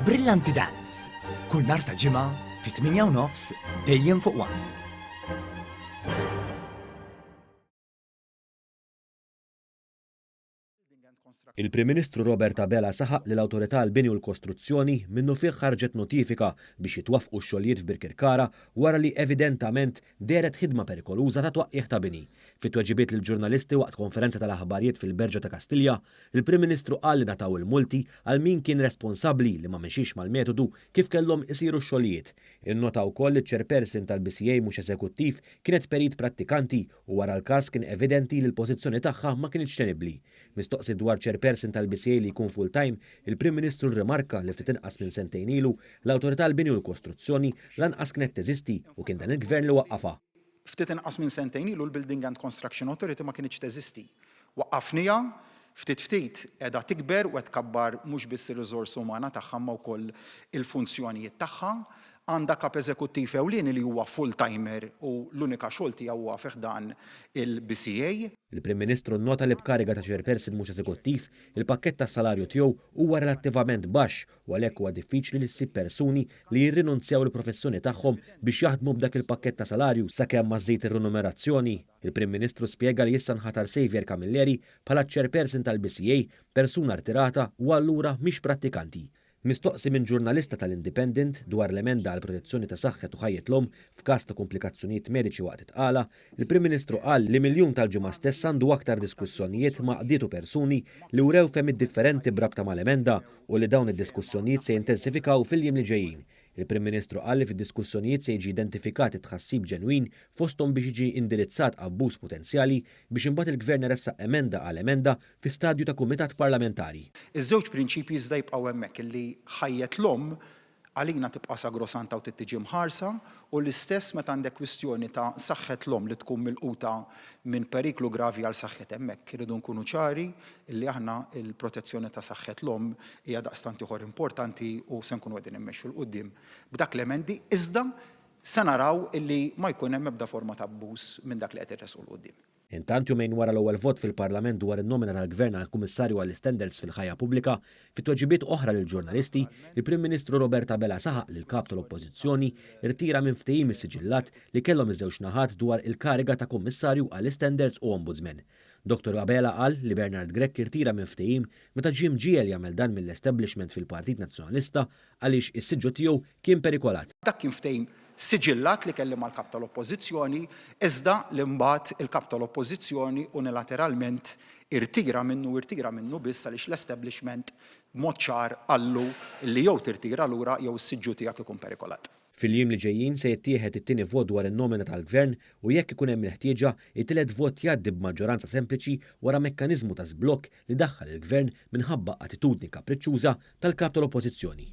Brillanti Dance. Kull nhar ta' ġimgħa fi 8:30 dejjem fuq One. Il-Prim Ministru Robert Abela saħaq li l-Awtorità għall-Bini u l-Kostruzzjoni minnu fih ħarġet notifika biex jitwaffqu x-xogħlijiet f'Birkirkara wara li evidentament deret ħidma perikoluża ta' twaqqih ta' bini. Fit-tweġibiet lill-ġurnalisti waqt konferenza tal-aħbarijiet fil-Berġa ta' Kastilja, il-Prim Ministru qal li nataw il-multi għal min kien responsabbli li ma mexix mal-metodu kif kellhom isiru x-xogħlijiet. Innota wkoll iċ-chairperson tal-BCA mhux eżekuttiv kienet perit prattikanti u wara l-każ kien evidenti li l-pożizzjoni tagħha ma kienx tenibbli. Mistoqsi dwar chairperson tal-BCA li jkun full-time, il-Prim Ministru rrimarka li ftit inqas minn sentejn ilu l-Awtorità għall-Bini u l-Kostruzzjoni lanqas kienet teżisti u kien dan il-Gvern li waqqafha. Ftit inqas minn sentejn ilu l-Building and Construction Authority ma kienx teżisti. Waqqafnija ftit qiegħda tikber u qed tkabbar mhux biss ir-riżors umana tagħha ma wkoll il-funzjonijiet tagħha. Għandha kap eżekuttiv ewlieni li huwa full-timer u l-unika xogħol tiegħu huwa fih dan il-BCA. Il-Prim Ministru nnota li b'kariga ta' chairperson mhux eżekuttiv, il-pakkett tas-salarju tiegħu huwa relattivament baxx u għalhekk huwa diffiċli li ssib persuni li jirrinunzjaw il-professjoni tagħhom biex jaħdmu b'dak il-pakkett ta' salarju sakemm ma żżid ir-renumerazzjoni. Il-Prim Ministru spjega li issa nħatar Xavier Camilleri bħala chairperson tal-BCA, persuna rtirata u allura mhix prattikanti. Mistoqsi minn ġurnalista tal-Independent dwar l-emenda għal protezzjoni ta' saħħet u ħajjet l-om f'każ ta' komplikazzjonijiet mediċi waqt itqala, il-Prim Ministru qal li mill-jum tal-ġimgħa stess għandu aktar diskussjonijiet ma' qdietu persuni li wrew fehmiet differenti brabta mal-emenda u li dawn id-diskussjonijiet se jintensifikaw fil-jiem li ġejjin. Il-Prim Ministru qal li fid-diskussjonijiet se jiġi identifikati tħassib ġenwin fosthom biex jiġi indirizzat abbuż potenzjali biex imbagħad il-Gvern iressaq emenda għal emenda fi stadju ta' kumitat parlamentari. Iż-żewġ prinċipji iżda jibqgħu hemmhekk illi ħajjet l-omm għalina tibqa' sagrosanta u tittiġi mħarsa u l-istess meta għandek kwistjoni ta' saħħet l-omm li tkun milquta minn periklu gravi għal saħħet hemmhekk iridu nkunu ċari illi aħna l-protezzjoni ta' saħħet l-omm hija daqstant ieħor importanti u se nkunu qegħdin immexxu l quddiem b'dak l-emendi iżda se naraw illi ma jkun hemm ebda forma ta' abbuż minn dak li qed irresqu l quddiem. Intant jumejn wara l-ewwel vot fil-Parlament dwar in-nomina tal-Gvern għal kummissarju għall-Standards fil-ħajja pubblika, fit-tweġibiet oħra lill-ġurnalisti, il-Prim Ministru Robert Abela saħaq li l-kap tal-Oppożizzjoni irtira minn ftehim is-siġillat li kellhom iż-żewġ naħat dwar il-kariga ta' kummissarju għall-Standards u Ombudsman. Dr. Abela qal li Bernard Grech irtira minn ftehim meta Jim Giel jagħmel dan mill-establishment fil-Partit Nazzjonalista għaliex is-siġġu tiegħu kien perikolat. Dak kien ftehim siġillat li kelli mal-kap tal-Oppożizzjoni iżda li mbagħad il-kap tal-Oppożizzjoni unilateralment irtira minnu biss għaliex l-establishment b'mod ċar qallu li jew tirtira lura jew is-siġġu tiegħek ikun perikolat. Fil-jiem li ġejjin se jittieħed it-tieni vot dwar in-nomina tal-Gvern u jekk ikun hemm il-ħtieġa it-tielet vot jgħaddi b'maġġoranza sempliċi wara mekkaniżmu ta' żblokk li daħħal il-Gvern minħabba attitudni kapriċċjuża tal-kap tal-Oppożizzjoni.